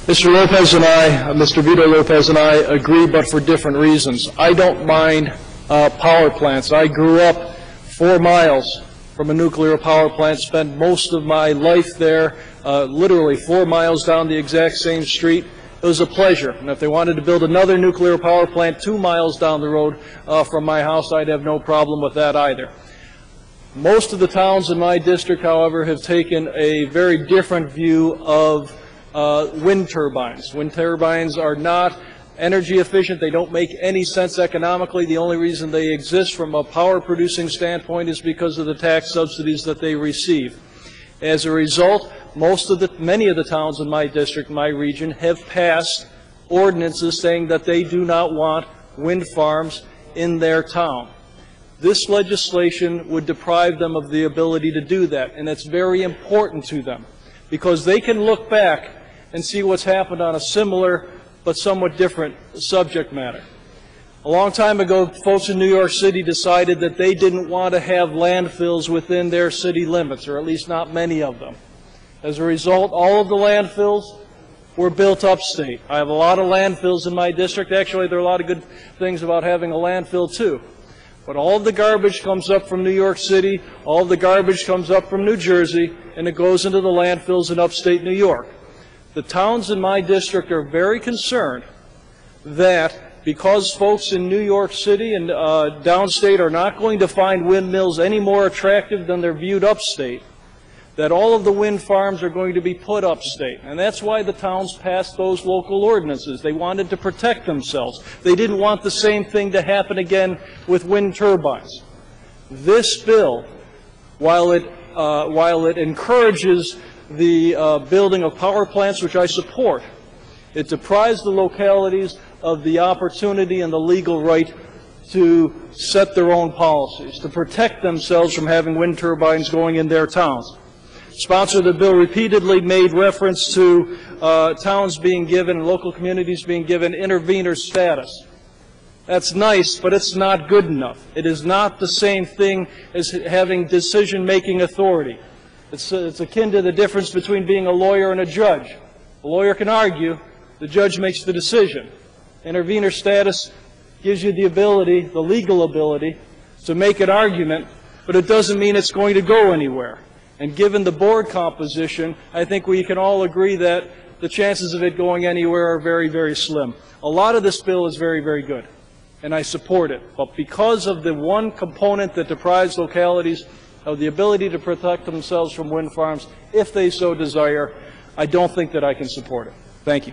Mr. Vito Lopez and I agree, but for different reasons. I don't mind power plants. I grew up 4 miles from a nuclear power plant, spent most of my life there, literally 4 miles down the exact same street. It was a pleasure. And if they wanted to build another nuclear power plant 2 miles down the road from my house, I'd have no problem with that either. Most of the towns in my district, however, have taken a very different view of wind turbines. Wind turbines are not energy efficient. They don't make any sense economically. The only reason they exist from a power producing standpoint is because of the tax subsidies that they receive. As a result, many of the towns in my district, my region, have passed ordinances saying that they do not want wind farms in their town. This legislation would deprive them of the ability to do that, and it's very important to them because they can look back and see what's happened on a similar but somewhat different subject matter. A long time ago, folks in New York City decided that they didn't want to have landfills within their city limits, or at least not many of them. As a result, all of the landfills were built upstate. I have a lot of landfills in my district. Actually, there are a lot of good things about having a landfill, too. But all of the garbage comes up from New York City, all of the garbage comes up from New Jersey, and it goes into the landfills in upstate New York. The towns in my district are very concerned that because folks in New York City and downstate are not going to find windmills any more attractive than they're viewed upstate, that all of the wind farms are going to be put upstate. And that's why the towns passed those local ordinances. They wanted to protect themselves. They didn't want the same thing to happen again with wind turbines. This bill, while it encourages the building of power plants, which I support, it deprives the localities of the opportunity and the legal right to set their own policies, to protect themselves from having wind turbines going in their towns. Sponsor of the bill repeatedly made reference to towns being given, local communities being given intervener status. That's nice, but it's not good enough. It is not the same thing as having decision-making authority. It's akin to the difference between being a lawyer and a judge. A lawyer can argue, the judge makes the decision. Intervener status gives you the ability, the legal ability, to make an argument, but it doesn't mean it's going to go anywhere. And given the board composition, I think we can all agree that the chances of it going anywhere are very, very slim. A lot of this bill is very, very good, and I support it. But because of the one component that deprives localities of the ability to protect themselves from wind farms, if they so desire, I don't think that I can support it. Thank you.